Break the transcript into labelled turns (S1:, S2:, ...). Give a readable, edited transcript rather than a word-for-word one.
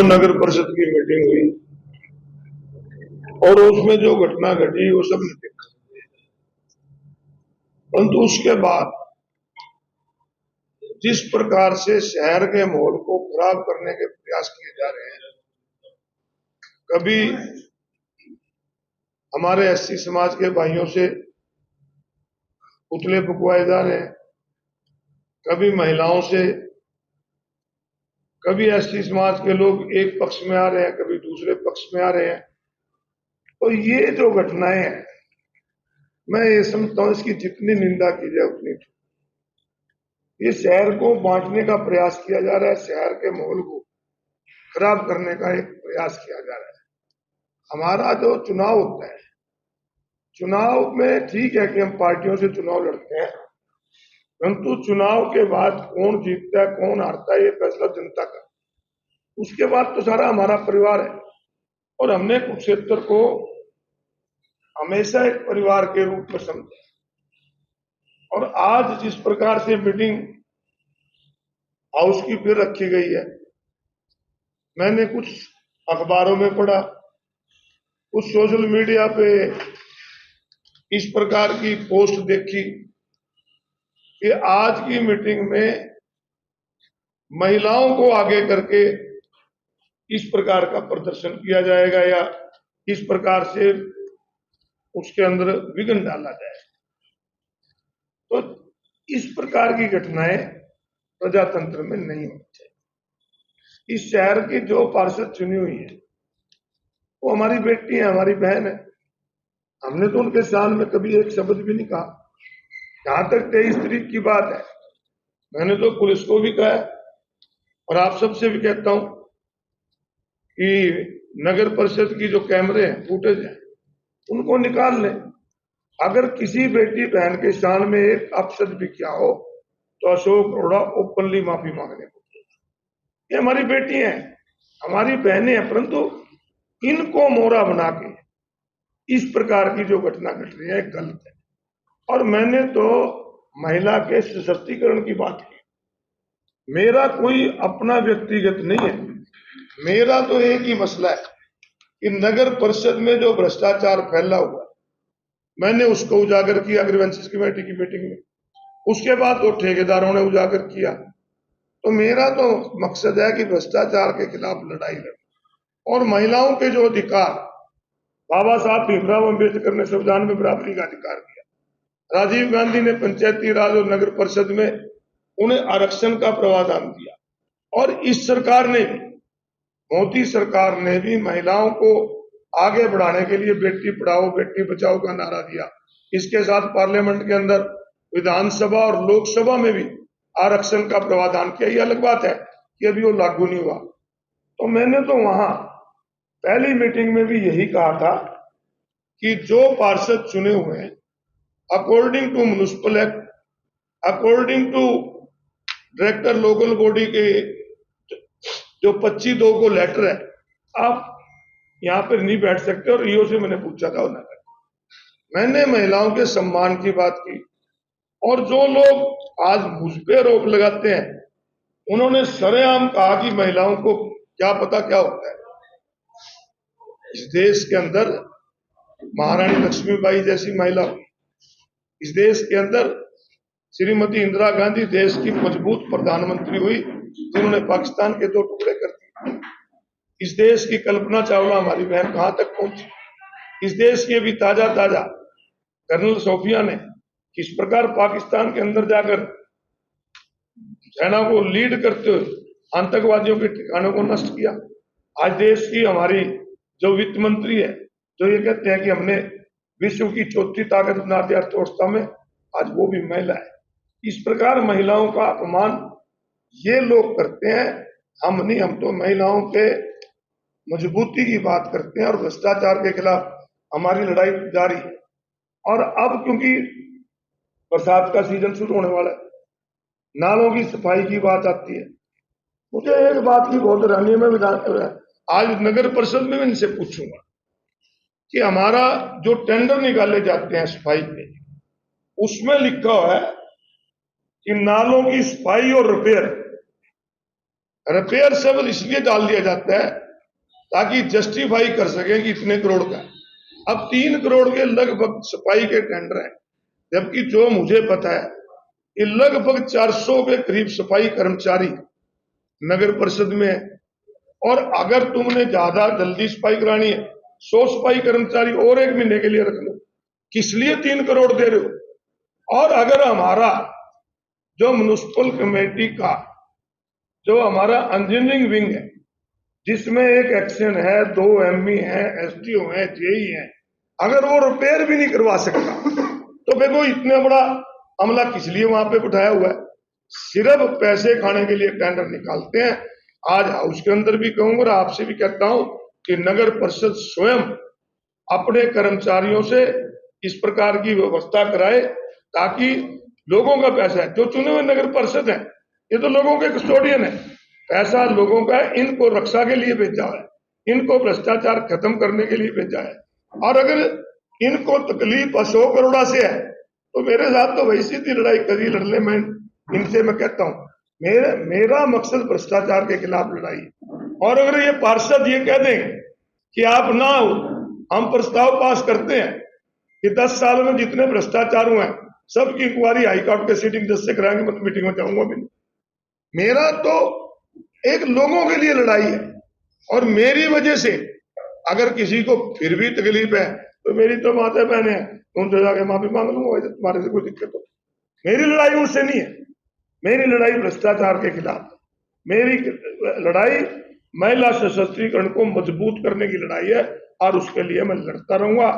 S1: जो नगर परिषद की मीटिंग हुई और उसमें जो घटना घटी वो सब ने देखा, परंतु उसके बाद जिस प्रकार से शहर के माहौल को खराब करने के प्रयास किए जा रहे हैं, कभी हमारे एससी समाज के भाइयों से पुतले फुकवाए जा रहे हैं, कभी महिलाओं से, कभी एससी समाज के लोग एक पक्ष में आ रहे हैं, कभी दूसरे पक्ष में आ रहे हैं। तो ये जो घटनाएं हैं, मैं ये समझता हूं इसकी जितनी निंदा की जाए उतनी ठीक। ये शहर को बांटने का प्रयास किया जा रहा है, शहर के माहौल को खराब करने का एक प्रयास किया जा रहा है। हमारा जो चुनाव होता है, चुनाव में ठीक है कि हम पार्टियों से चुनाव लड़ते हैं, परंतु चुनाव के बाद कौन जीतता है कौन हारता है ये फैसला जनता का। उसके बाद तो सारा हमारा परिवार है और हमने कुरुक्षेत्र को हमेशा एक परिवार के रूप में समझा। और आज जिस प्रकार से मीटिंग हाउस की फिर रखी गई है, मैंने कुछ अखबारों में पढ़ा, कुछ सोशल मीडिया पे इस प्रकार की पोस्ट देखी कि आज की मीटिंग में महिलाओं को आगे करके इस प्रकार का प्रदर्शन किया जाएगा या इस प्रकार से उसके अंदर विघ्न डाला जाए। तो इस प्रकार की घटनाएं प्रजातंत्र में नहीं होनी चाहिए। इस शहर की जो पार्षद चुनी हुई है वो हमारी बेटी है, हमारी बहन है। हमने तो उनके शान में कभी एक शब्द भी नहीं कहा। जहां तक 23 तारीख की बात है, मैंने तो पुलिस को भी कहा और आप सबसे भी कहता हूं कि नगर परिषद की जो कैमरे हैं, फुटेज है, उनको निकाल लें। अगर किसी बेटी बहन के शान में एक अपशब्द भी किया हो तो अशोक अरोड़ा ओपनली माफी मांगने को। ये हमारी बेटी हैं, हमारी बहनें हैं, परंतु इनको मोहरा बना के इस प्रकार की जो घटना घट रही है गलत है। और मैंने तो महिला के सशक्तिकरण की बात की। मेरा कोई अपना व्यक्तिगत नहीं है, मेरा तो एक ही मसला है कि नगर परिषद में जो भ्रष्टाचार फैला हुआ, मैंने उसको उजागर किया ग्रीवेंसेस कमेटी की मीटिंग में। उसके बाद तो ठेकेदारों ने उजागर किया। तो मेरा तो मकसद है कि भ्रष्टाचार के खिलाफ लड़ाई लड़े और महिलाओं के जो अधिकार, बाबा साहब भीमराव अम्बेडकर ने संविधान में बराबरी का अधिकार दिया, राजीव गांधी ने पंचायती राज और नगर परिषद में उन्हें आरक्षण का प्रावधान दिया, और इस सरकार ने भी, मोदी सरकार ने भी महिलाओं को आगे बढ़ाने के लिए बेटी पढ़ाओ बेटी बचाओ का नारा दिया। इसके साथ पार्लियामेंट के अंदर विधानसभा और लोकसभा में भी आरक्षण का प्रावधान किया। ये अलग बात है कि अभी वो लागू नहीं हुआ। तो मैंने तो वहां पहली मीटिंग में भी यही कहा था कि जो पार्षद चुने हुए हैं according to municipal act, according to director local body के जो 25(2) को लेटर है, आप यहाँ पर नहीं बैठ सकते। और ईओ से मैंने पूछा था, मैंने महिलाओं के सम्मान की बात की। और जो लोग आज मुझ पे आरोप लगाते हैं, उन्होंने सरेआम कहा कि महिलाओं को क्या पता क्या होता है। इस देश के अंदर महारानी लक्ष्मीबाई जैसी महिला हुई, इस देश के अंदर श्रीमती इंदिरा गांधी देश की मजबूत प्रधानमंत्री हुई जिन्होंने पाकिस्तान के 2 टुकड़े कर दिए। इस देश की कल्पना चावला हमारी बहन कहां तक पहुंची। इस देश के भी ताजा कर्नल सोफिया ने किस प्रकार पाकिस्तान के अंदर जाकर सेना को लीड करते हुए आतंकवादियों के ठिकानों को नष्ट किया। आज देश की हमारी जो वित्त मंत्री है, जो ये कहते हैं कि हमने विश्व की 4थी ताकत बना दी अर्थव्यवस्था में, आज वो भी महिला है। इस प्रकार महिलाओं का अपमान ये लोग करते हैं, हम नहीं। हम तो महिलाओं के मजबूती की बात करते हैं और भ्रष्टाचार के खिलाफ हमारी लड़ाई जारी है। और अब क्योंकि बरसात का सीजन शुरू होने वाला है, नालों की सफाई की बात आती है, मुझे एक बात की बहुत हैरानी में आज नगर परिषद में इनसे पूछूंगा कि हमारा जो टेंडर निकाले जाते हैं सफाई के, उसमें लिखा हुआ है कि नालों की सफाई और रिपेयर रिपेयर शब्द इसलिए डाल दिया जाता है ताकि जस्टिफाई कर सके कि इतने करोड़ का है। अब 3 करोड़ के लगभग सफाई के टेंडर हैं, जबकि जो मुझे पता है कि लगभग 400 के करीब सफाई कर्मचारी नगर परिषद में है। और अगर तुमने ज्यादा जल्दी सफाई करानी है, 100 सफाई कर्मचारी और 1 महीने के लिए रख लो, किस लिए 3 करोड़ दे रहे हो? और अगर हमारा जो म्युनिसिपल कमेटी का जो हमारा इंजीनियरिंग विंग है, जिसमें एक एक्शन है, 2 ME है, SDO है, JE है, अगर वो रिपेयर भी नहीं करवा सकता तो फिर वो इतना बड़ा अमला किस लिए वहां पे बिठाया हुआ है? सिर्फ पैसे खाने के लिए टेंडर निकालते हैं। आज हाउस के अंदर भी कहूंगा और आपसे भी कहता हूं कि नगर परिषद स्वयं अपने कर्मचारियों से इस प्रकार की व्यवस्था कराए ताकि लोगों का पैसा है, जो चुने हुए नगर परिषद है, ये तो लोगों के कस्टोडियन है, पैसा लोगों का है, इनको रक्षा के लिए भेजा है, इनको भ्रष्टाचार खत्म करने के लिए भेजा है। और अगर इनको तकलीफ अशोक अरोड़ा से है तो मेरे साथ तो वैसी थी लड़ाई कभी लड़ ले। मैं इनसे मैं कहता हूं मेरा मकसद भ्रष्टाचार के खिलाफ लड़ाई है। और अगर ये पार्षद ये कह दें कि आप ना हो, हम प्रस्ताव पास करते हैं कि 10 साल में जितने भ्रष्टाचार हुए हैं सबकी इंक्वायरी हाईकोर्ट के सीटिंग जज से कराएंगे, मैं तो मीटिंग में जाऊंगा भी नहीं। मेरा तो एक लोगों के लिए लड़ाई है और मेरी वजह से अगर किसी को फिर भी तकलीफ है तो मेरी तो माता बहन है, उनसे जाके माफी मांग लूंगा तुम्हारे से कोई दिक्कत हो। मेरी लड़ाई उनसे नहीं है, मेरी लड़ाई भ्रष्टाचार के खिलाफ, मेरी लड़ाई महिला सशक्तिकरण को मजबूत करने की लड़ाई है और उसके लिए मैं लड़ता रहूंगा।